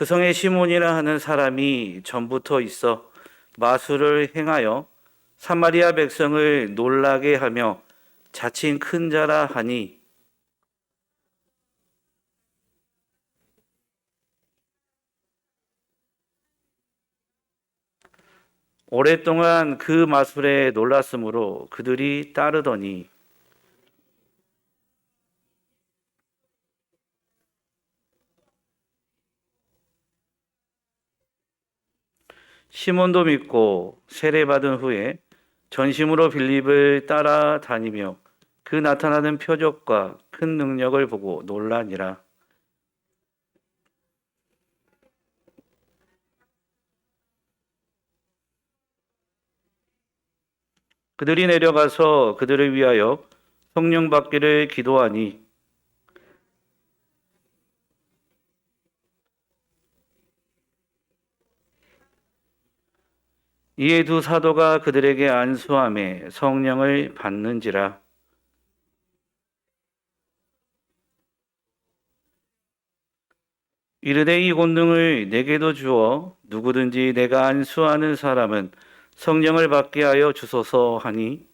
그 성에 시몬이라 하는 사람이 전부터 있어 마술을 행하여 사마리아 백성을 놀라게 하며 자칭 큰 자라 하니 오랫동안 그 마술에 놀랐으므로 그들이 따르더니 시몬도 믿고 세례받은 후에 전심으로 빌립을 따라다니며 그 나타나는 표적과 큰 능력을 보고 놀라니라. 그들이 내려가서 그들을 위하여 성령 받기를 기도하니 이에 두 사도가 그들에게 안수하며 성령을 받는지라. 이르되 이 권능을 내게도 주어 누구든지 내가 안수하는 사람은 성령을 받게 하여 주소서 하니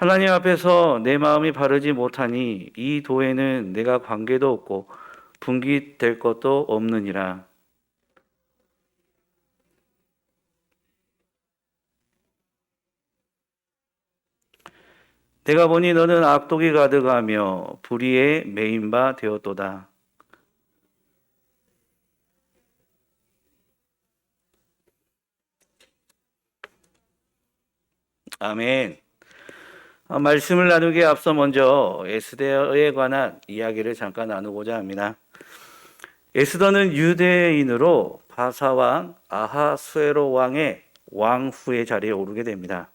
하나님 앞에서 내 마음이 바르지 못하니 이 도에는 내가 관계도 없고 분깃될 것도 없느니라. 내가 보니 너는 악독이 가득하며 불의에 매인 바 되었도다. 아멘. 말씀을 나누기에 앞서 먼저 에스더에 관한 이야기를 잠깐 나누고자 합니다. 에스더는 유대인으로 바사왕 아하수에로 왕의 왕후의 자리에 오르게 됩니다.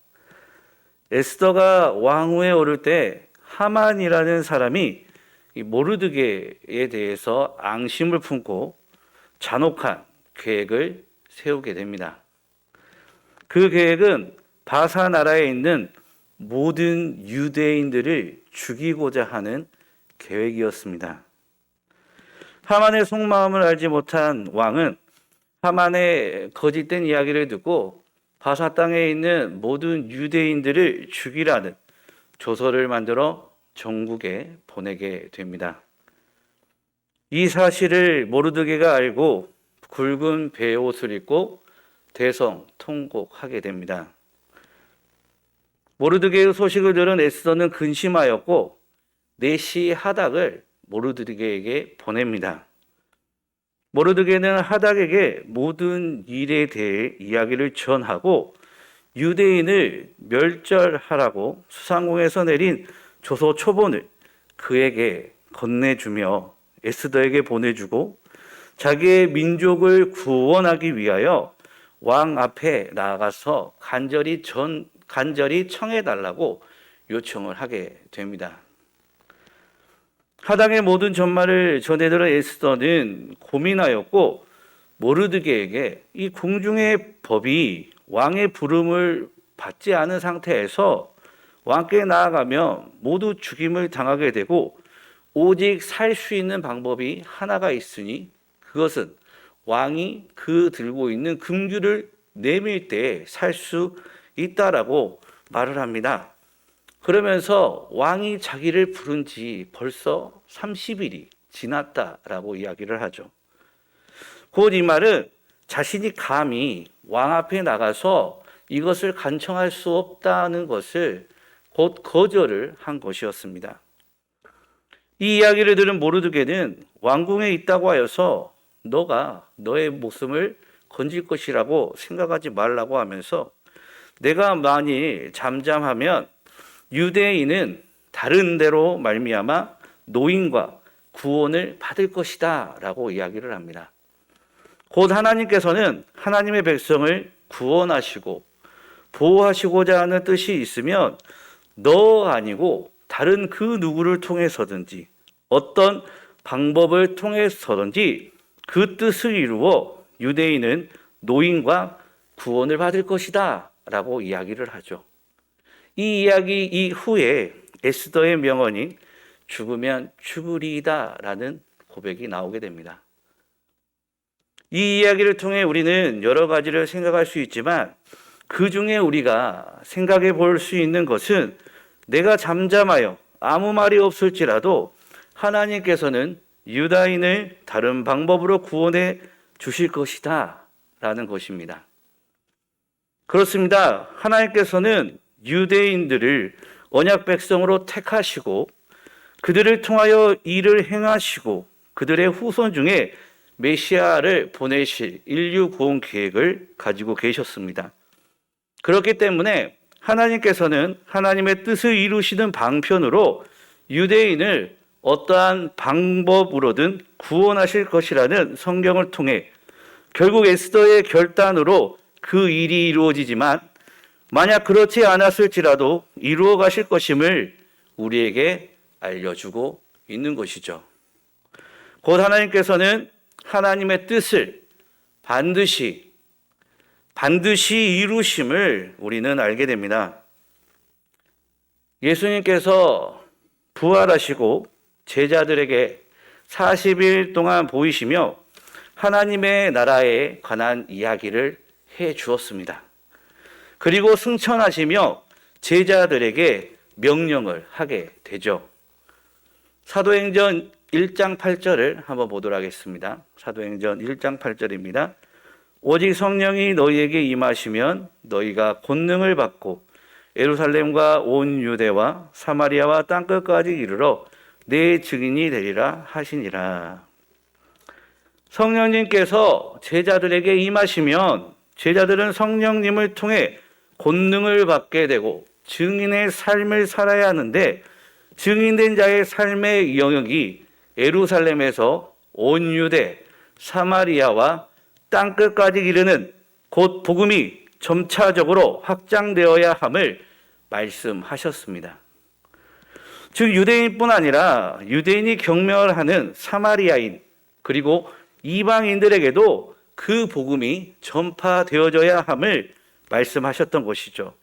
에스더가 왕후에 오를 때 하만이라는 사람이 모르드게에 대해서 앙심을 품고 잔혹한 계획을 세우게 됩니다. 그 계획은 바사 나라에 있는 모든 유대인들을 죽이고자 하는 계획이었습니다. 하만의 속마음을 알지 못한 왕은 하만의 거짓된 이야기를 듣고 바사 땅에 있는 모든 유대인들을 죽이라는 조서를 만들어 전국에 보내게 됩니다. 이 사실을 모르드게가 알고 굵은 베옷을 입고 대성통곡하게 됩니다. 모르드게의 소식을 들은 에스더는 근심하였고 내시 하닥을 모르드게에게 보냅니다. 모르드게는 하닥에게 모든 일에 대해 이야기를 전하고 유대인을 멸절하라고 수상궁에서 내린 조서 초본을 그에게 건네주며 에스더에게 보내주고 자기의 민족을 구원하기 위하여 왕 앞에 나아가서 간절히 청해달라고 요청을 하게 됩니다. 하닥의 모든 전말을 전해들은 에스더는 고민하였고 모르드게에게 이 궁중의 법이 왕의 부름을 받지 않은 상태에서 왕께 나아가면 모두 죽임을 당하게 되고 오직 살 수 있는 방법이 하나가 있으니 그것은 왕이 그 들고 있는 금규를 내밀 때 살 수 있다라고 말을 합니다. 그러면서 왕이 자기를 부른 지 벌써 30일이 지났다라고 이야기를 하죠. 곧 이 말은 자신이 감히 왕 앞에 나가서 이것을 간청할 수 없다는 것을 곧 거절을 한 것이었습니다. 이 이야기를 들은 모르드게는 왕궁에 있다고 하여서 너가 너의 목숨을 건질 것이라고 생각하지 말라고 하면서 내가 만일 잠잠하면 유대인은 다른 데로 말미암아 노임과 구원을 받을 것이다 라고 이야기를 합니다. 곧 하나님께서는 하나님의 백성을 구원하시고 보호하시고자 하는 뜻이 있으면 너 아니고 다른 그 누구를 통해서든지 어떤 방법을 통해서든지 그 뜻을 이루어 유대인은 노임과 구원을 받을 것이다 라고 이야기를 하죠. 이 이야기 이후에 에스더의 명언이 죽으면 죽으리이다라는 고백이 나오게 됩니다. 이 이야기를 통해 우리는 여러 가지를 생각할 수 있지만 그 중에 우리가 생각해 볼 수 있는 것은 내가 잠잠하여 아무 말이 없을지라도 하나님께서는 유다인을 다른 방법으로 구원해 주실 것이다 라는 것입니다. 그렇습니다. 하나님께서는 유대인들을 언약 백성으로 택하시고 그들을 통하여 일을 행하시고 그들의 후손 중에 메시아를 보내실 인류 구원 계획을 가지고 계셨습니다. 그렇기 때문에 하나님께서는 하나님의 뜻을 이루시는 방편으로 유대인을 어떠한 방법으로든 구원하실 것이라는 성경을 통해 결국 에스더의 결단으로 그 일이 이루어지지만 만약 그렇지 않았을지라도 이루어 가실 것임을 우리에게 알려주고 있는 것이죠. 곧 하나님께서는 하나님의 뜻을 반드시 이루심을 우리는 알게 됩니다. 예수님께서 부활하시고 제자들에게 40일 동안 보이시며 하나님의 나라에 관한 이야기를 해 주었습니다. 그리고 승천하시며 제자들에게 명령을 하게 되죠. 사도행전 1장 8절을 한번 보도록 하겠습니다. 사도행전 1장 8절입니다. 오직 성령이 너희에게 임하시면 너희가 권능을 받고 예루살렘과 온 유대와 사마리아와 땅끝까지 이르러 내 증인이 되리라 하시니라. 성령님께서 제자들에게 임하시면 제자들은 성령님을 통해 권능을 받게 되고 증인의 삶을 살아야 하는데 증인된 자의 삶의 영역이 예루살렘에서 온 유대, 사마리아와 땅끝까지 이르는 곧 복음이 점차적으로 확장되어야 함을 말씀하셨습니다. 즉 유대인뿐 아니라 유대인이 경멸하는 사마리아인 그리고 이방인들에게도 그 복음이 전파되어져야 함을 말씀하셨던 것이죠.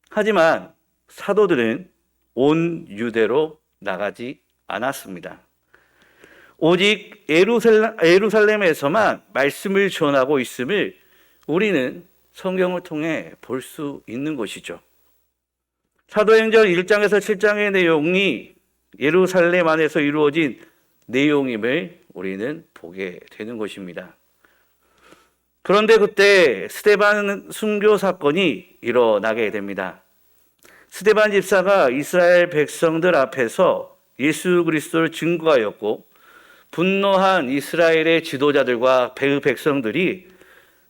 하지만 사도들은 온 유대로 나가지 않았습니다. 오직 예루살렘에서만 말씀을 전하고 있음을 우리는 성경을 통해 볼 수 있는 것이죠. 사도행전 1장에서 7장의 내용이 예루살렘 안에서 이루어진 내용임을 우리는 보게 되는 것입니다. 그런데 그때 스데반 순교 사건이 일어나게 됩니다. 스데반 집사가 이스라엘 백성들 앞에서 예수 그리스도를 증거하였고 분노한 이스라엘의 지도자들과 백성들이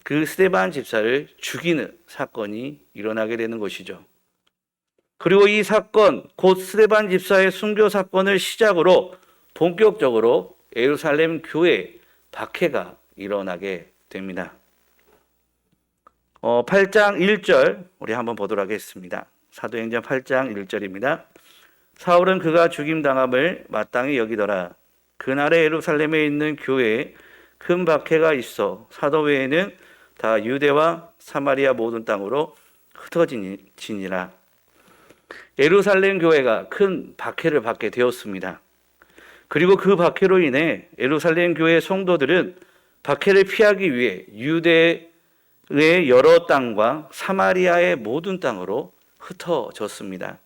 그 스데반 집사를 죽이는 사건이 일어나게 되는 것이죠. 그리고 이 사건, 곧 스데반 집사의 순교 사건을 시작으로 본격적으로 예루살렘 교회 박해가 일어나게 됩니다. 8장 1절 우리 한번 보도록 하겠습니다. 사도행전 8장 1절입니다. 사울은 그가 죽임당함을 마땅히 여기더라. 그날에 예루살렘에 있는 교회에 큰 박해가 있어 사도 외에는 다 유대와 사마리아 모든 땅으로 흩어지니라. 예루살렘 교회가 큰 박해를 받게 되었습니다. 그리고 그 박해로 인해 예루살렘 교회 성도들은 박해를 피하기 위해 유대의 여러 땅과 사마리아의 모든 땅으로 흩어졌습니다.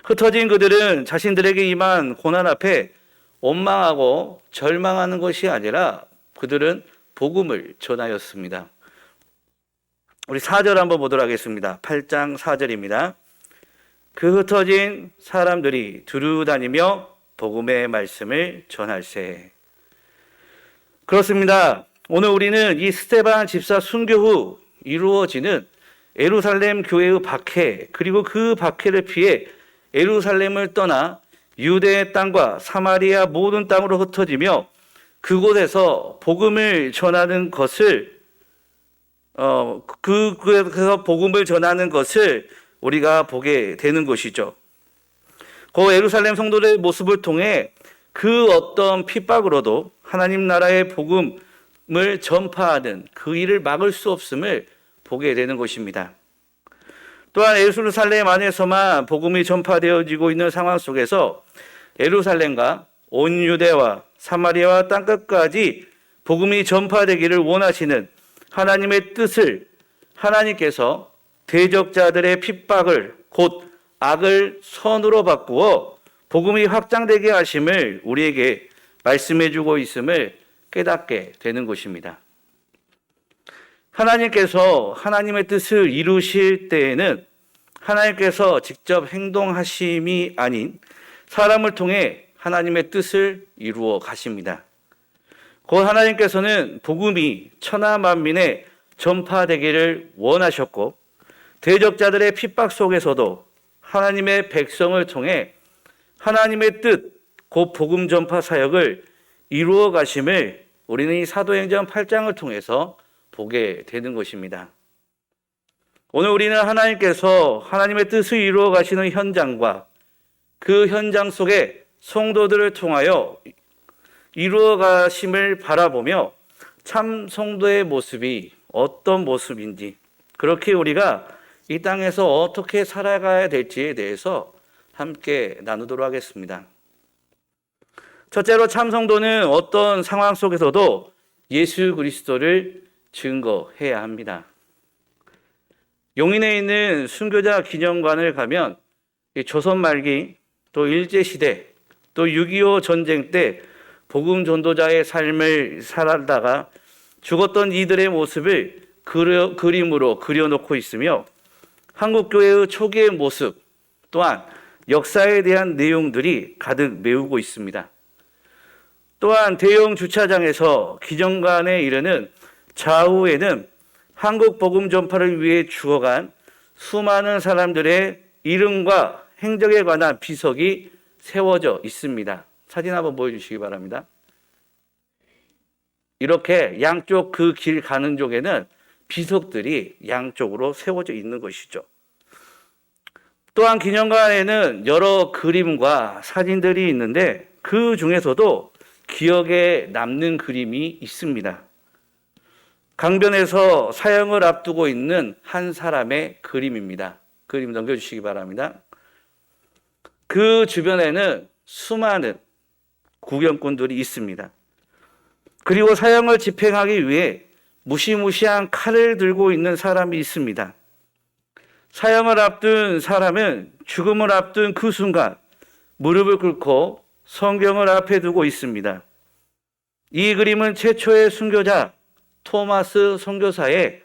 흩어진 그들은 자신들에게 임한 고난 앞에 원망하고 절망하는 것이 아니라 그들은 복음을 전하였습니다. 우리 4절 한번 보도록 하겠습니다. 8장 4절입니다. 그 흩어진 사람들이 두루 다니며 복음의 말씀을 전할세. 그렇습니다. 오늘 우리는 이 스데반 집사 순교 후 이루어지는 예루살렘 교회의 박해, 그리고 그 박해를 피해 예루살렘을 떠나 유대의 땅과 사마리아 모든 땅으로 흩어지며 그곳에서 복음을 전하는 것을 그래서 복음을 전하는 것을 우리가 보게 되는 것이죠. 그 예루살렘 성도들의 모습을 통해 그 어떤 핍박으로도 하나님 나라의 복음을 전파하는 그 일을 막을 수 없음을 보게 되는 것입니다. 또한 예루살렘 안에서만 복음이 전파되어지고 있는 상황 속에서 예루살렘과 온 유대와 사마리아와 땅끝까지 복음이 전파되기를 원하시는 하나님의 뜻을 하나님께서 대적자들의 핍박을 곧 악을 선으로 바꾸어 복음이 확장되게 하심을 우리에게 말씀해 주고 있음을 깨닫게 되는 것입니다. 하나님께서 하나님의 뜻을 이루실 때에는 하나님께서 직접 행동하심이 아닌 사람을 통해 하나님의 뜻을 이루어 가십니다. 곧 하나님께서는 복음이 천하 만민에 전파되기를 원하셨고 대적자들의 핍박 속에서도 하나님의 백성을 통해 하나님의 뜻, 곧 복음 전파 사역을 이루어 가심을 우리는 이 사도행전 8장을 통해서 보게 되는 것입니다. 오늘 우리는 하나님께서 하나님의 뜻을 이루어 가시는 현장과 그 현장 속에 성도들을 통하여 이루어 가심을 바라보며 참 성도의 모습이 어떤 모습인지, 그렇게 우리가 이 땅에서 어떻게 살아가야 될지에 대해서 함께 나누도록 하겠습니다. 첫째로 참 성도는 어떤 상황 속에서도 예수 그리스도를 증거해야 합니다. 용인에 있는 순교자 기념관을 가면 조선 말기, 또 일제시대, 또 6.25 전쟁 때 복음 전도자의 삶을 살다가 죽었던 이들의 모습을 그림으로 그려놓고 있으며 한국교회의 초기의 모습 또한 역사에 대한 내용들이 가득 메우고 있습니다. 또한 대형 주차장에서 기념관에 이르는 좌우에는 한국 복음 전파를 위해 죽어간 수많은 사람들의 이름과 행적에 관한 비석이 세워져 있습니다. 사진 한번 보여주시기 바랍니다. 이렇게 양쪽 그 길 가는 쪽에는 비석들이 양쪽으로 세워져 있는 것이죠. 또한 기념관에는 여러 그림과 사진들이 있는데 그 중에서도 기억에 남는 그림이 있습니다. 강변에서 사형을 앞두고 있는 한 사람의 그림입니다. 그림 넘겨주시기 바랍니다. 그 주변에는 수많은 구경꾼들이 있습니다. 그리고 사형을 집행하기 위해 무시무시한 칼을 들고 있는 사람이 있습니다. 사형을 앞둔 사람은 죽음을 앞둔 그 순간 무릎을 꿇고 성경을 앞에 두고 있습니다. 이 그림은 최초의 순교자 토마스 선교사에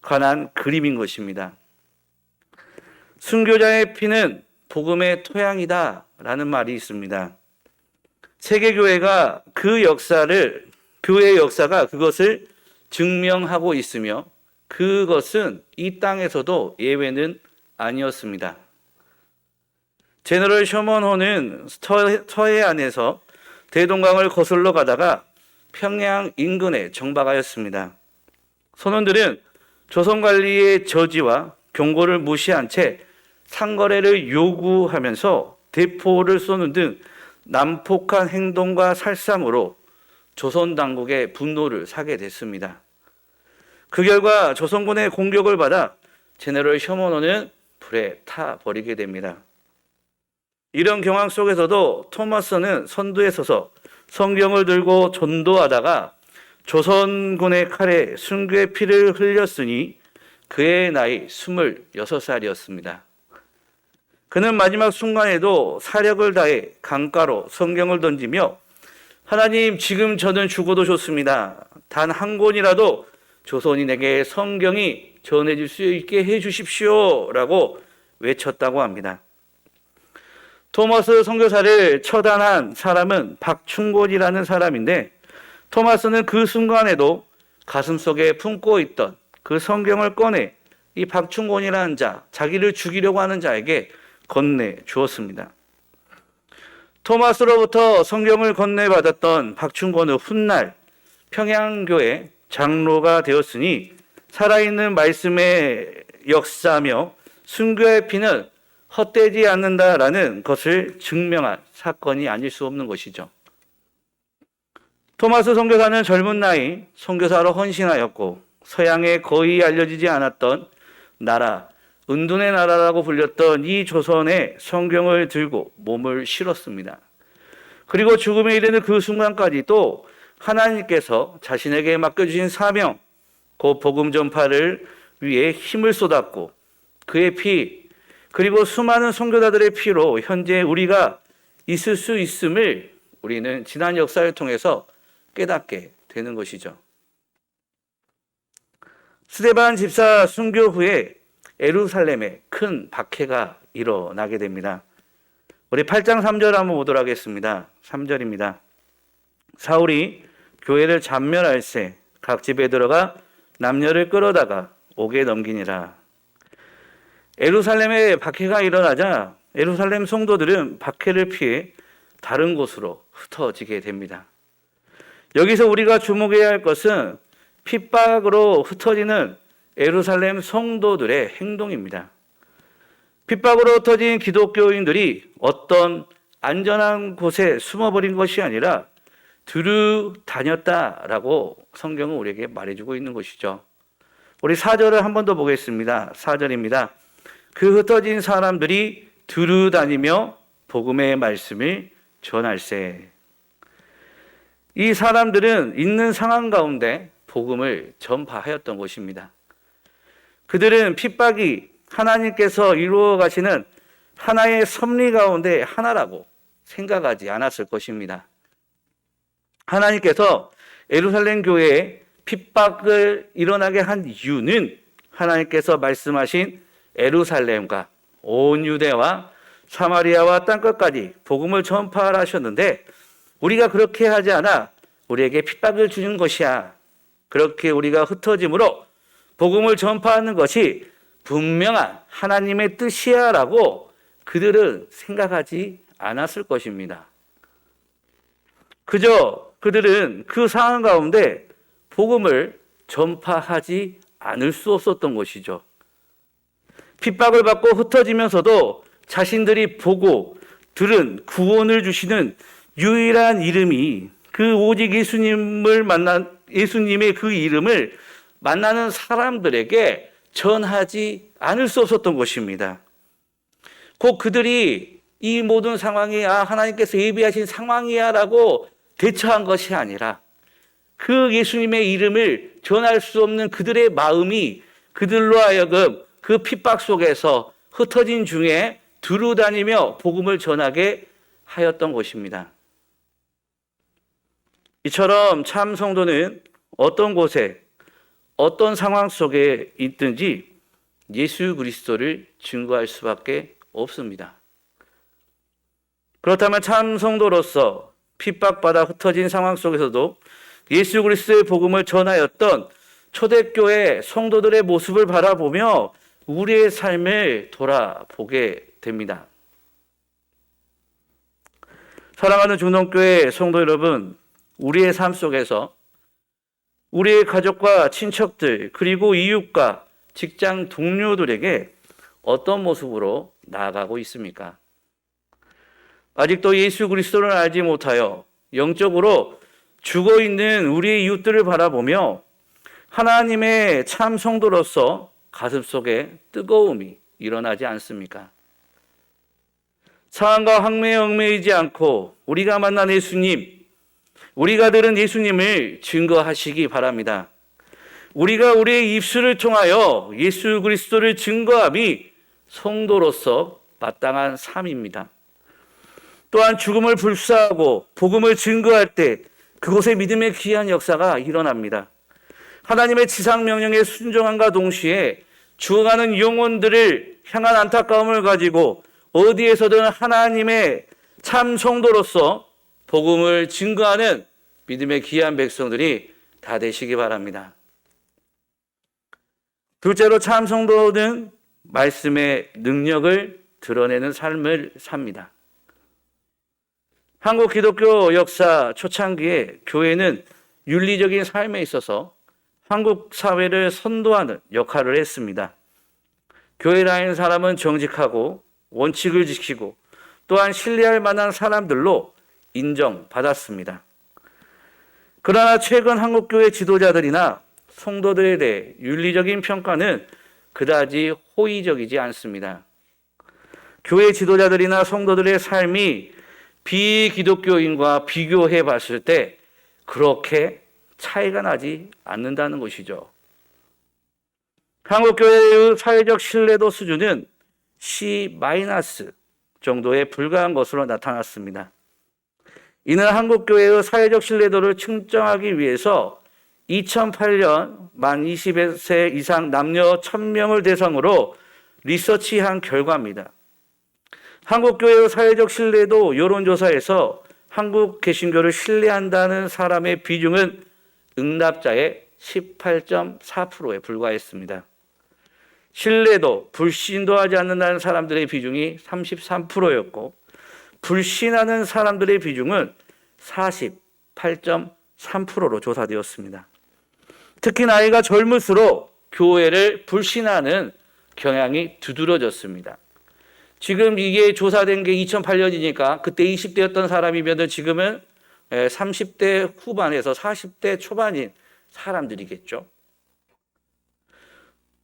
관한 그림인 것입니다. 순교자의 피는 복음의 토양이다 라는 말이 있습니다. 세계교회가 교회의 역사가 그것을 증명하고 있으며 그것은 이 땅에서도 예외는 아니었습니다. 제너럴 셔먼호는 서해안에서 대동강을 거슬러 가다가 평양 인근에 정박하였습니다. 선원들은 조선관리의 저지와 경고를 무시한 채 상거래를 요구하면서 대포를 쏘는 등 난폭한 행동과 살상으로 조선 당국의 분노를 사게 됐습니다. 그 결과 조선군의 공격을 받아 제너럴 셔먼호는 불에 타버리게 됩니다. 이런 경황 속에서도 토마스는 선두에 서서 성경을 들고 전도하다가 조선군의 칼에 순교의 피를 흘렸으니 그의 나이 26살이었습니다. 그는 마지막 순간에도 사력을 다해 강가로 성경을 던지며 하나님, 지금 저는 죽어도 좋습니다. 단 한 권이라도 조선인에게 성경이 전해질 수 있게 해주십시오 라고 외쳤다고 합니다. 토마스 선교사를 처단한 사람은 박충곤이라는 사람인데 토마스는 그 순간에도 가슴속에 품고 있던 그 성경을 꺼내 이 박충곤이라는 자, 자기를 죽이려고 하는 자에게 건네 주었습니다. 토마스로부터 성경을 건네받았던 박충곤은 훗날 평양교회 장로가 되었으니 살아있는 말씀의 역사며 순교의 피는 헛되지 않는다라는 것을 증명한 사건이 아닐 수 없는 것이죠. 토마스 선교사는 젊은 나이 선교사로 헌신하였고 서양에 거의 알려지지 않았던 나라 은둔의 나라라고 불렸던 이 조선에 성경을 들고 몸을 실었습니다. 그리고 죽음에 이르는 그 순간까지도 하나님께서 자신에게 맡겨주신 사명, 그 복음 전파를 위해 힘을 쏟았고 그의 피, 그리고 수많은 선교사들의 피로 현재 우리가 있을 수 있음을 우리는 지난 역사를 통해서 깨닫게 되는 것이죠. 스데반 집사 순교 후에 예루살렘에 큰 박해가 일어나게 됩니다. 우리 8장 3절 한번 보도록 하겠습니다. 3절입니다. 사울이 교회를 잔멸할세 각 집에 들어가 남녀를 끌어다가 옥에 넘기니라. 예루살렘에 박해가 일어나자 예루살렘 성도들은 박해를 피해 다른 곳으로 흩어지게 됩니다. 여기서 우리가 주목해야 할 것은 핍박으로 흩어지는 예루살렘 성도들의 행동입니다. 핍박으로 흩어진 기독교인들이 어떤 안전한 곳에 숨어버린 것이 아니라 두루 다녔다라고 성경은 우리에게 말해주고 있는 것이죠. 우리 4절을 한 번 더 보겠습니다. 4절입니다. 그 흩어진 사람들이 두루 다니며 복음의 말씀을 전할세. 이 사람들은 있는 상황 가운데 복음을 전파하였던 것입니다. 그들은 핍박이 하나님께서 이루어 가시는 하나의 섭리 가운데 하나라고 생각하지 않았을 것입니다. 하나님께서 예루살렘 교회에 핍박을 일어나게 한 이유는 하나님께서 말씀하신 예루살렘과 온 유대와 사마리아와 땅끝까지 복음을 전파하라 하셨는데 우리가 그렇게 하지 않아 우리에게 핍박을 주는 것이야. 그렇게 우리가 흩어짐으로 복음을 전파하는 것이 분명한 하나님의 뜻이야 라고 그들은 생각하지 않았을 것입니다. 그저 그들은 그 상황 가운데 복음을 전파하지 않을 수 없었던 것이죠. 핍박을 받고 흩어지면서도 자신들이 보고 들은 구원을 주시는 유일한 이름이 그 오직 예수님의 그 이름을 만나는 사람들에게 전하지 않을 수 없었던 것입니다. 곧 그들이 이 모든 상황이 하나님께서 예비하신 상황이야 라고 대처한 것이 아니라 그 예수님의 이름을 전할 수 없는 그들의 마음이 그들로 하여금 그 핍박 속에서 흩어진 중에 두루 다니며 복음을 전하게 하였던 것입니다. 이처럼 참 성도는 어떤 곳에 어떤 상황 속에 있든지 예수 그리스도를 증거할 수밖에 없습니다. 그렇다면 참 성도로서 핍박받아 흩어진 상황 속에서도 예수 그리스도의 복음을 전하였던 초대교회 성도들의 모습을 바라보며 우리의 삶을 돌아보게 됩니다. 사랑하는 중동교회 성도 여러분, 우리의 삶 속에서 우리의 가족과 친척들 그리고 이웃과 직장 동료들에게 어떤 모습으로 나아가고 있습니까? 아직도 예수 그리스도를 알지 못하여 영적으로 죽어있는 우리의 이웃들을 바라보며 하나님의 참 성도로서 가슴속에 뜨거움이 일어나지 않습니까? 상황과 황매에 얽매이지 않고 우리가 만난 예수님, 우리가 들은 예수님을 증거하시기 바랍니다. 우리가 우리의 입술을 통하여 예수 그리스도를 증거함이 성도로서 마땅한 삶입니다. 또한 죽음을 불사하고 복음을 증거할 때 그곳에 믿음의 귀한 역사가 일어납니다. 하나님의 지상 명령에 순종함과 동시에 죽어가는 영혼들을 향한 안타까움을 가지고 어디에서든 하나님의 참 성도로서 복음을 증거하는 믿음의 귀한 백성들이 다 되시기 바랍니다. 둘째로 참 성도는 말씀의 능력을 드러내는 삶을 삽니다. 한국 기독교 역사 초창기에 교회는 윤리적인 삶에 있어서 한국 사회를 선도하는 역할을 했습니다. 교회라는 사람은 정직하고 원칙을 지키고 또한 신뢰할 만한 사람들로 인정받았습니다. 그러나 최근 한국교회 지도자들이나 성도들에 대해 윤리적인 평가는 그다지 호의적이지 않습니다. 교회 지도자들이나 성도들의 삶이 비기독교인과 비교해 봤을 때 그렇게 차이가 나지 않는다는 것이죠. 한국교회의 사회적 신뢰도 수준은 C- 정도에 불과한 것으로 나타났습니다. 이는 한국교회의 사회적 신뢰도를 측정하기 위해서 2008년 만 20세 이상 남녀 1000명을 대상으로 리서치한 결과입니다. 한국교회의 사회적 신뢰도 여론조사에서 한국 개신교를 신뢰한다는 사람의 비중은 응답자의 18.4%에 불과했습니다. 신뢰도, 불신도 하지 않는다는 사람들의 비중이 33%였고 불신하는 사람들의 비중은 48.3%로 조사되었습니다. 특히 나이가 젊을수록 교회를 불신하는 경향이 두드러졌습니다. 지금 이게 조사된 게 2008년이니까 그때 20대였던 사람이면 지금은 30대 후반에서 40대 초반인 사람들이겠죠.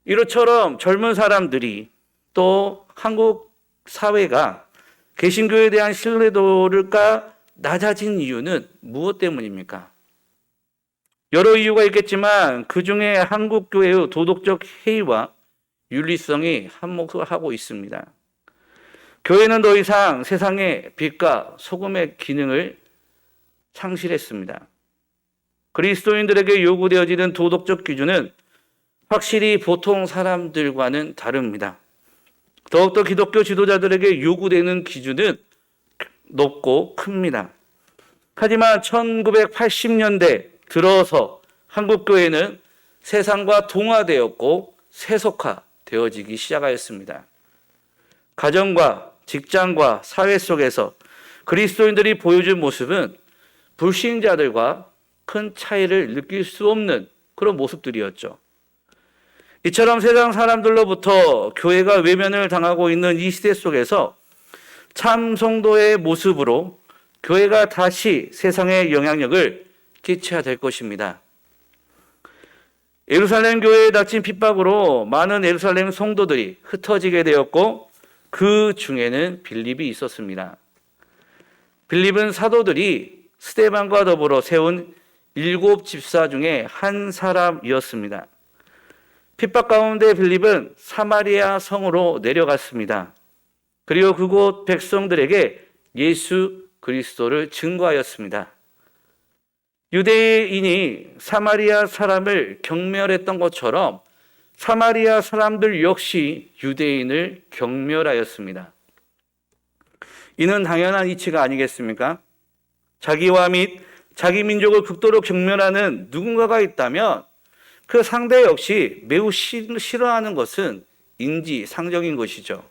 이처럼 젊은 사람들이 또 한국 사회가 개신교에 대한 신뢰도가 낮아진 이유는 무엇 때문입니까? 여러 이유가 있겠지만 그중에 한국교회의 도덕적 해이와 윤리성이 한몫하고 있습니다. 교회는 더 이상 세상의 빛과 소금의 기능을 상실했습니다. 그리스도인들에게 요구되어지는 도덕적 기준은 확실히 보통 사람들과는 다릅니다. 더욱더 기독교 지도자들에게 요구되는 기준은 높고 큽니다. 하지만 1980년대 들어서 한국교회는 세상과 동화되었고 세속화되어지기 시작하였습니다. 가정과 직장과 사회 속에서 그리스도인들이 보여준 모습은 불신자들과 큰 차이를 느낄 수 없는 그런 모습들이었죠. 이처럼 세상 사람들로부터 교회가 외면을 당하고 있는 이 시대 속에서 참 성도의 모습으로 교회가 다시 세상에 영향력을 끼쳐야 될 것입니다. 예루살렘 교회에 닥친 핍박으로 많은 예루살렘 성도들이 흩어지게 되었고 그 중에는 빌립이 있었습니다. 빌립은 사도들이 스데반과 더불어 세운 7 집사 중에 한 사람이었습니다. 핍박 가운데 빌립은 사마리아 성으로 내려갔습니다. 그리고 그곳 백성들에게 예수 그리스도를 증거하였습니다. 유대인이 사마리아 사람을 경멸했던 것처럼 사마리아 사람들 역시 유대인을 경멸하였습니다. 이는 당연한 이치가 아니겠습니까? 자기와 및 자기 민족을 극도로 경멸하는 누군가가 있다면 그 상대 역시 매우 싫어하는 것은 인지상정인 것이죠.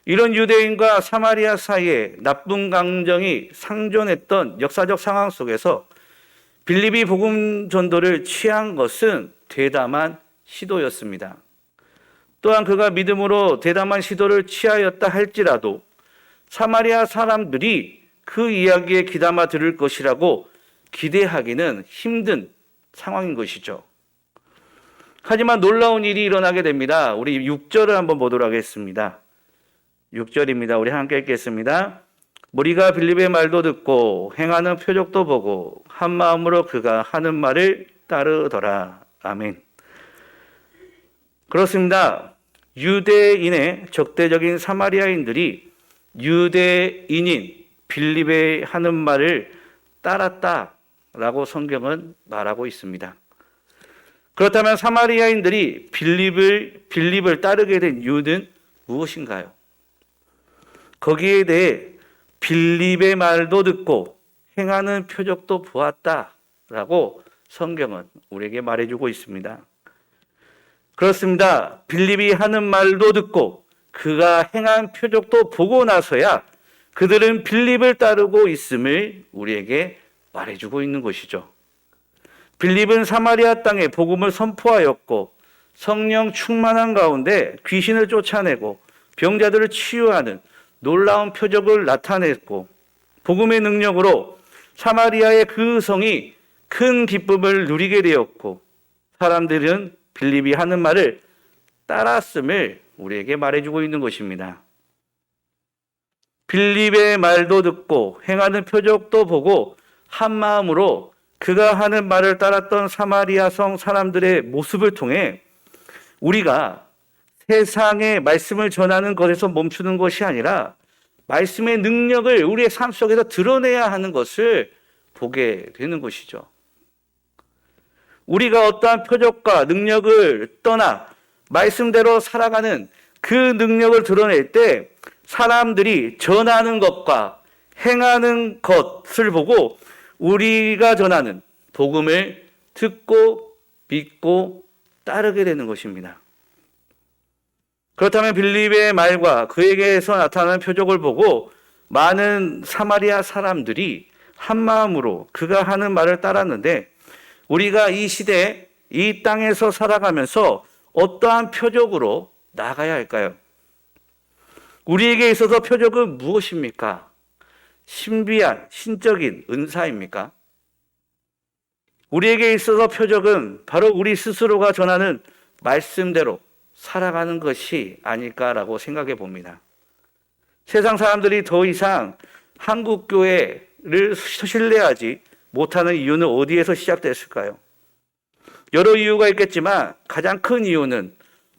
이런 유대인과 사마리아 사이에 나쁜 감정이 상존했던 역사적 상황 속에서 빌립이 복음 전도를 취한 것은 대담한 시도였습니다. 또한 그가 믿음으로 대담한 시도를 취하였다 할지라도 사마리아 사람들이 그 이야기에 귀담아 들을 것이라고 기대하기는 힘든 상황인 것이죠. 하지만 놀라운 일이 일어나게 됩니다. 우리 6절을 한번 보도록 하겠습니다. 6절입니다. 우리 함께 읽겠습니다. 무리가 빌립의 말도 듣고 행하는 표적도 보고 한 마음으로 그가 하는 말을 따르더라. 아멘. 그렇습니다. 유대인의 적대적인 사마리아인들이 유대인인 빌립의 하는 말을 따랐다라고 성경은 말하고 있습니다. 그렇다면 사마리아인들이 빌립을 따르게 된 이유는 무엇인가요? 거기에 대해 빌립의 말도 듣고 행하는 표적도 보았다라고 성경은 우리에게 말해주고 있습니다. 그렇습니다. 빌립이 하는 말도 듣고 그가 행한 표적도 보고 나서야 그들은 빌립을 따르고 있음을 우리에게 말해주고 있는 것이죠. 빌립은 사마리아 땅에 복음을 선포하였고 성령 충만한 가운데 귀신을 쫓아내고 병자들을 치유하는 놀라운 표적을 나타냈고 복음의 능력으로 사마리아의 그 성이 큰 기쁨을 누리게 되었고 사람들은 빌립이 하는 말을 따랐음을 우리에게 말해주고 있는 것입니다. 빌립의 말도 듣고 행하는 표적도 보고 한 마음으로 그가 하는 말을 따랐던 사마리아 성 사람들의 모습을 통해 우리가 세상의 말씀을 전하는 것에서 멈추는 것이 아니라 말씀의 능력을 우리의 삶 속에서 드러내야 하는 것을 보게 되는 것이죠. 우리가 어떠한 표적과 능력을 떠나 말씀대로 살아가는 그 능력을 드러낼 때 사람들이 전하는 것과 행하는 것을 보고 우리가 전하는 복음을 듣고 믿고 따르게 되는 것입니다. 그렇다면 빌립의 말과 그에게서 나타나는 표적을 보고 많은 사마리아 사람들이 한 마음으로 그가 하는 말을 따랐는데 우리가 이 시대, 이 땅에서 살아가면서 어떠한 표적으로 나가야 할까요? 우리에게 있어서 표적은 무엇입니까? 신비한 신적인 은사입니까? 우리에게 있어서 표적은 바로 우리 스스로가 전하는 말씀대로 살아가는 것이 아닐까라고 생각해 봅니다. 세상 사람들이 더 이상 한국 교회를 신뢰하지 못하는 이유는 어디에서 시작됐을까요? 여러 이유가 있겠지만 가장 큰 이유는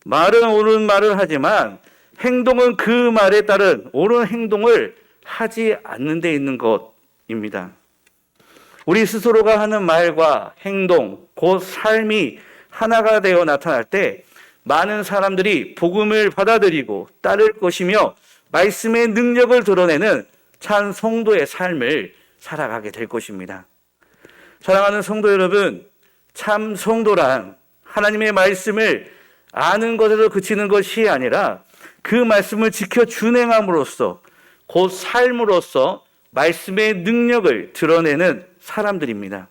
말은 옳은 말을 하지만 행동은 그 말에 따른 옳은 행동을 하지 않는 데 있는 것입니다. 우리 스스로가 하는 말과 행동, 곧 삶이 하나가 되어 나타날 때 많은 사람들이 복음을 받아들이고 따를 것이며 말씀의 능력을 드러내는 참 성도의 삶을 살아가게 될 것입니다. 사랑하는 성도 여러분, 참 성도란 하나님의 말씀을 아는 것에서 그치는 것이 아니라 그 말씀을 지켜 준행함으로써 곧 삶으로써 말씀의 능력을 드러내는 사람들입니다.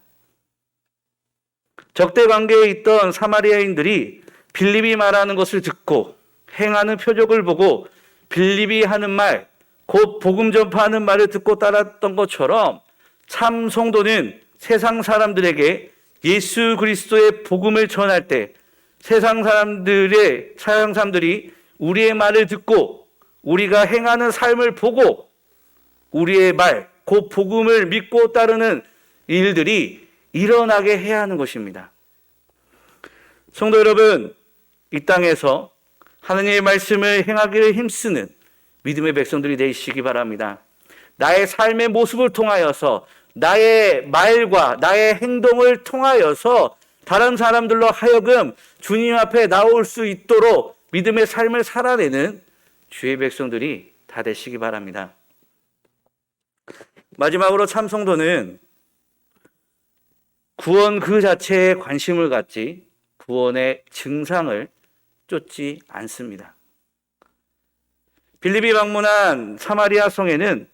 적대 관계에 있던 사마리아인들이 빌립이 말하는 것을 듣고 행하는 표적을 보고 빌립이 하는 말, 곧 복음 전파하는 말을 듣고 따랐던 것처럼 참 성도는 세상 사람들에게 예수 그리스도의 복음을 전할 때 세상 사람들이 우리의 말을 듣고 우리가 행하는 삶을 보고 우리의 말, 곧 복음을 믿고 따르는 일들이 일어나게 해야 하는 것입니다. 성도 여러분, 이 땅에서 하나님의 말씀을 행하기를 힘쓰는 믿음의 백성들이 되시기 바랍니다. 나의 삶의 모습을 통하여서 나의 말과 나의 행동을 통하여서 다른 사람들로 하여금 주님 앞에 나올 수 있도록 믿음의 삶을 살아내는 주의 백성들이 다 되시기 바랍니다. 마지막으로 참 성도는 구원 그 자체에 관심을 갖지 구원의 증상을 쫓지 않습니다. 빌립이 방문한 사마리아 성에는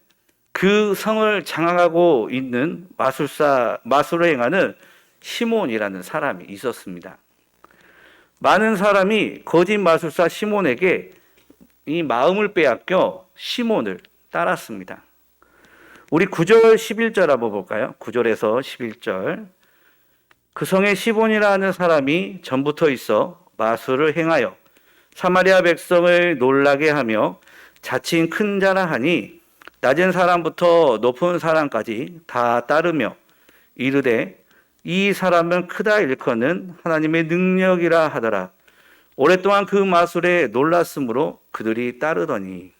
그 성을 장악하고 있는 마술을 행하는 시몬이라는 사람이 있었습니다. 많은 사람이 거짓 마술사 시몬에게 이 마음을 빼앗겨 시몬을 따랐습니다. 우리 9절 11절 한번 볼까요? 9절에서 11절. 그 성에 시몬이라는 사람이 전부터 있어 마술을 행하여 사마리아 백성을 놀라게 하며 자칭 큰 자라 하니 낮은 사람부터 높은 사람까지 다 따르며 이르되 이 사람은 크다 일컫는 하나님의 능력이라 하더라. 오랫동안 그 마술에 놀랐으므로 그들이 따르더니.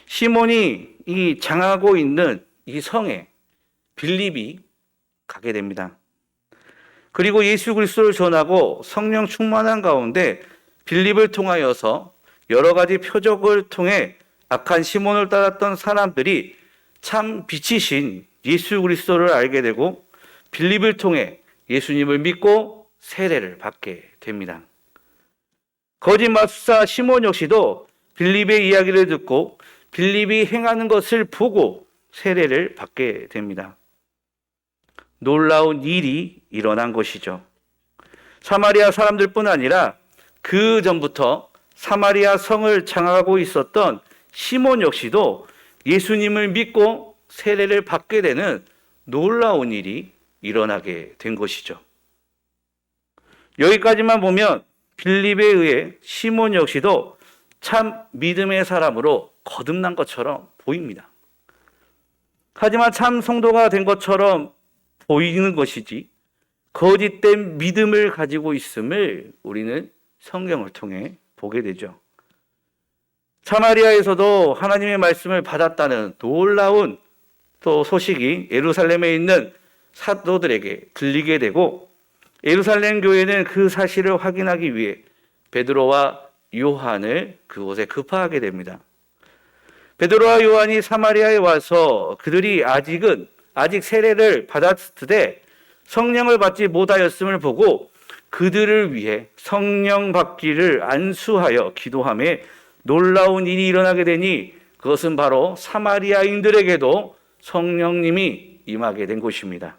시몬이 이 장하고 있는 이 성에 빌립이 가게 됩니다. 그리고 예수 그리스도를 전하고 성령 충만한 가운데 빌립을 통하여서 여러 가지 표적을 통해 악한 시몬을 따랐던 사람들이 참 빛이신 예수 그리스도를 알게 되고 빌립을 통해 예수님을 믿고 세례를 받게 됩니다. 거짓 마술사 시몬 역시도 빌립의 이야기를 듣고 빌립이 행하는 것을 보고 세례를 받게 됩니다. 놀라운 일이 일어난 것이죠. 사마리아 사람들뿐 아니라 그 전부터 사마리아 성을 장악하고 있었던 시몬 역시도 예수님을 믿고 세례를 받게 되는 놀라운 일이 일어나게 된 것이죠. 여기까지만 보면 빌립에 의해 시몬 역시도 참 믿음의 사람으로 거듭난 것처럼 보입니다. 하지만 참 성도가 된 것처럼 보이는 것이지 거짓된 믿음을 가지고 있음을 우리는 성경을 통해 보게 되죠. 사마리아에서도 하나님의 말씀을 받았다는 놀라운 또 소식이 예루살렘에 있는 사도들에게 들리게 되고, 예루살렘 교회는 그 사실을 확인하기 위해 베드로와 요한을 그곳에 급파하게 됩니다. 베드로와 요한이 사마리아에 와서 그들이 아직 세례를 받았을 때 성령을 받지 못하였음을 보고 그들을 위해 성령 받기를 안수하여 기도하며 놀라운 일이 일어나게 되니, 그것은 바로 사마리아인들에게도 성령님이 임하게 된 것입니다.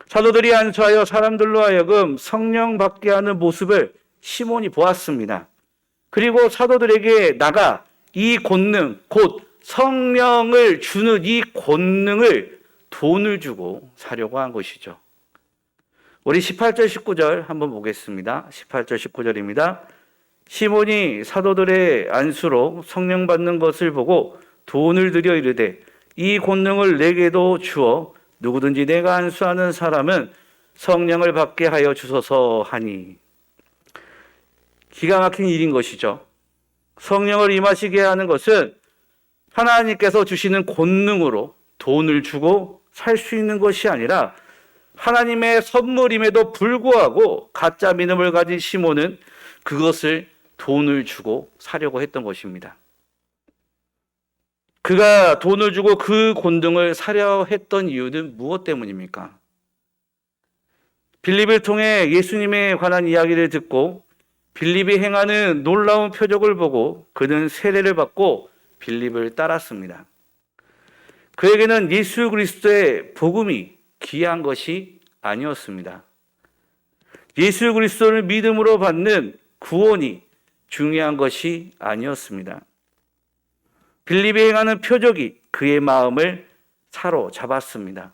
사도들이 안수하여 사람들로 하여금 성령 받게 하는 모습을 시몬이 보았습니다. 그리고 사도들에게 나가 이 권능, 곧 성령을 주는 이 권능을 돈을 주고 사려고 한 것이죠. 우리 18절 19절 한번 보겠습니다. 18절 19절입니다. 시몬이 사도들의 안수로 성령 받는 것을 보고 돈을 들여 이르되 이 권능을 내게도 주어 누구든지 내가 안수하는 사람은 성령을 받게 하여 주소서 하니. 기가 막힌 일인 것이죠. 성령을 임하시게 하는 것은 하나님께서 주시는 권능으로 돈을 주고 살 수 있는 것이 아니라 하나님의 선물임에도 불구하고 가짜 믿음을 가진 시몬은 그것을 돈을 주고 사려고 했던 것입니다. 그가 돈을 주고 그 권능을 사려 했던 이유는 무엇 때문입니까? 빌립을 통해 예수님에 관한 이야기를 듣고 빌립이 행하는 놀라운 표적을 보고 그는 세례를 받고 빌립을 따랐습니다. 그에게는 예수 그리스도의 복음이 귀한 것이 아니었습니다. 예수 그리스도를 믿음으로 받는 구원이 중요한 것이 아니었습니다. 빌립이 행하는 표적이 그의 마음을 사로잡았습니다.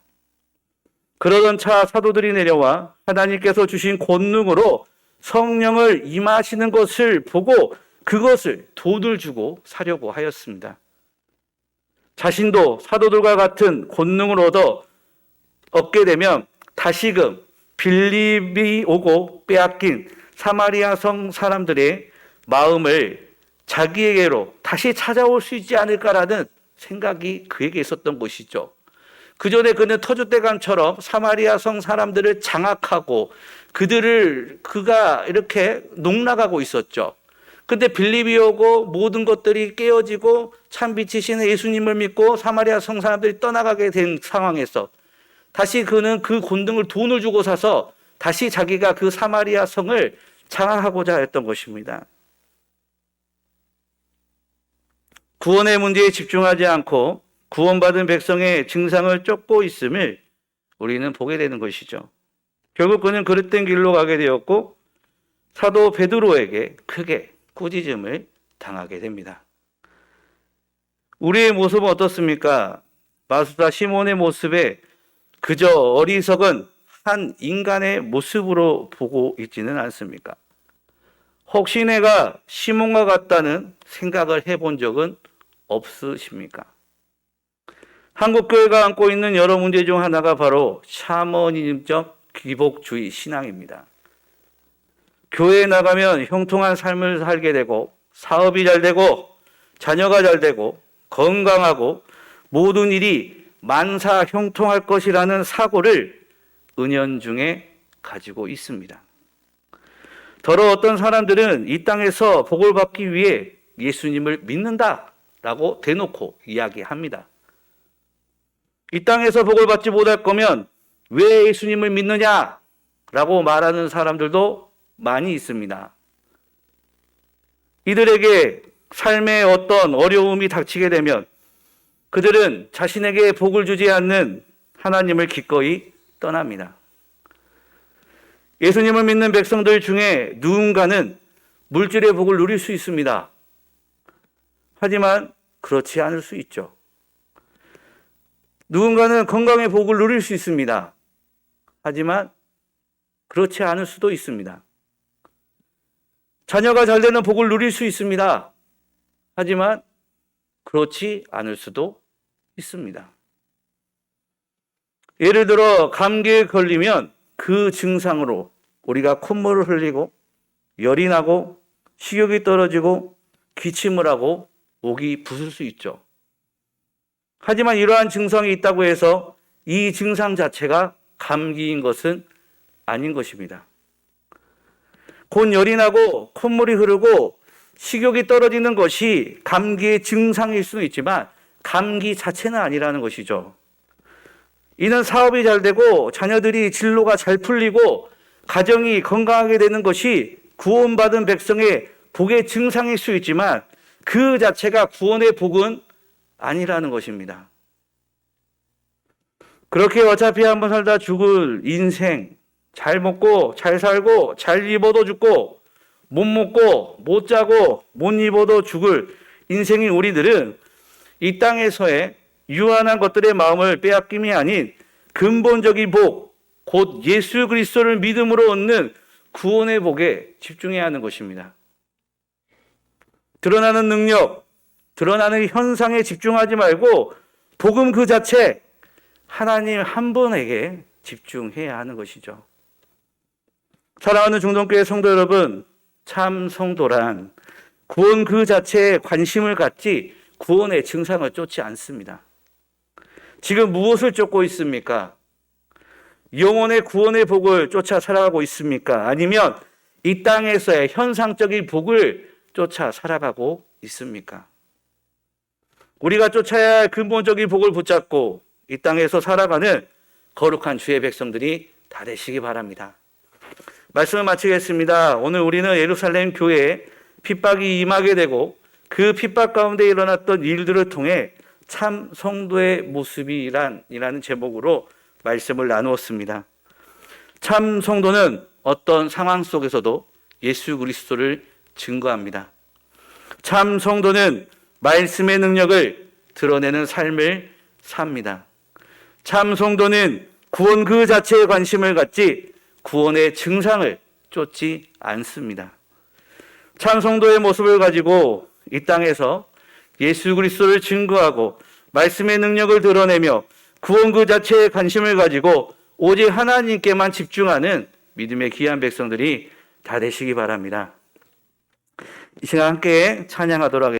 그러던 차 사도들이 내려와 하나님께서 주신 권능으로 성령을 임하시는 것을 보고 그것을 돈을 주고 사려고 하였습니다. 자신도 사도들과 같은 권능을 얻게 되면 다시금 빌립이 오고 빼앗긴 사마리아 성 사람들의 마음을 자기에게로 다시 찾아올 수 있지 않을까라는 생각이 그에게 있었던 것이죠. 그 전에 그는 터줏대감처럼 사마리아 성 사람들을 장악하고 그가 이렇게 농락하고 있었죠. 근데 빌립이 오고 모든 것들이 깨어지고 참 빛이신 예수님을 믿고 사마리아 성 사람들이 떠나가게 된 상황에서 다시 그는 그 권능을 돈을 주고 사서 다시 자기가 그 사마리아 성을 장악하고자 했던 것입니다. 구원의 문제에 집중하지 않고 구원받은 백성의 증상을 쫓고 있음을 우리는 보게 되는 것이죠. 결국 그는 그릇된 길로 가게 되었고 사도 베드로에게 크게 꾸짖음을 당하게 됩니다. 우리의 모습은 어떻습니까? 마술사 시몬의 모습에 그저 어리석은 한 인간의 모습으로 보고 있지는 않습니까? 혹시 내가 시몬과 같다는 생각을 해본 적은 없으십니까? 한국교회가 안고 있는 여러 문제 중 하나가 바로 샤머니즘적 기복주의 신앙입니다. 교회에 나가면 형통한 삶을 살게 되고 사업이 잘 되고 자녀가 잘 되고 건강하고 모든 일이 만사 형통할 것이라는 사고를 은연중에 가지고 있습니다. 더러 어떤 사람들은 이 땅에서 복을 받기 위해 예수님을 믿는다라고 대놓고 이야기합니다. 이 땅에서 복을 받지 못할 거면 왜 예수님을 믿느냐라고 말하는 사람들도 많이 있습니다. 이들에게 삶에 어떤 어려움이 닥치게 되면 그들은 자신에게 복을 주지 않는 하나님을 기꺼이 떠납니다. 예수님을 믿는 백성들 중에 누군가는 물질의 복을 누릴 수 있습니다. 하지만 그렇지 않을 수 있죠. 누군가는 건강의 복을 누릴 수 있습니다. 하지만 그렇지 않을 수도 있습니다. 자녀가 잘 되는 복을 누릴 수 있습니다. 하지만 그렇지 않을 수도 있습니다. 예를 들어 감기에 걸리면 그 증상으로 우리가 콧물을 흘리고 열이 나고 식욕이 떨어지고 기침을 하고 목이 부을 수 있죠. 하지만 이러한 증상이 있다고 해서 이 증상 자체가 감기인 것은 아닌 것입니다. 곧 열이 나고 콧물이 흐르고 식욕이 떨어지는 것이 감기의 증상일 수는 있지만 감기 자체는 아니라는 것이죠. 이는 사업이 잘 되고 자녀들이 진로가 잘 풀리고 가정이 건강하게 되는 것이 구원받은 백성의 복의 증상일 수 있지만 그 자체가 구원의 복은 아니라는 것입니다. 그렇게 어차피 한번 살다 죽을 인생, 잘 먹고 잘 살고 잘 입어도 죽고 못 먹고 못 자고 못 입어도 죽을 인생인 우리들은 이 땅에서의 유한한 것들의 마음을 빼앗김이 아닌 근본적인 복, 곧 예수 그리스도를 믿음으로 얻는 구원의 복에 집중해야 하는 것입니다. 드러나는 능력, 드러나는 현상에 집중하지 말고 복음 그 자체, 하나님 한 분에게 집중해야 하는 것이죠. 사랑하는 중동교회 성도 여러분, 참 성도란 구원 그 자체에 관심을 갖지 구원의 증상을 쫓지 않습니다. 지금 무엇을 쫓고 있습니까? 영혼의 구원의 복을 쫓아 살아가고 있습니까? 아니면 이 땅에서의 현상적인 복을 쫓아 살아가고 있습니까? 우리가 쫓아야 할 근본적인 복을 붙잡고 이 땅에서 살아가는 거룩한 주의 백성들이 다 되시기 바랍니다. 말씀을 마치겠습니다. 오늘 우리는 예루살렘 교회에 핍박이 임하게 되고 그 핍박 가운데 일어났던 일들을 통해 참 성도의 모습이라는 제목으로 말씀을 나누었습니다. 참 성도는 어떤 상황 속에서도 예수 그리스도를 증거합니다. 참 성도는 말씀의 능력을 드러내는 삶을 삽니다. 참 성도는 구원 그 자체에 관심을 갖지 구원의 증상을 쫓지 않습니다. 참 성도의 모습을 가지고 이 땅에서 예수 그리스도를 증거하고 말씀의 능력을 드러내며 구원 그 자체에 관심을 가지고 오직 하나님께만 집중하는 믿음의 귀한 백성들이 다 되시기 바랍니다. 이 시간 함께 찬양하도록 하겠습니다.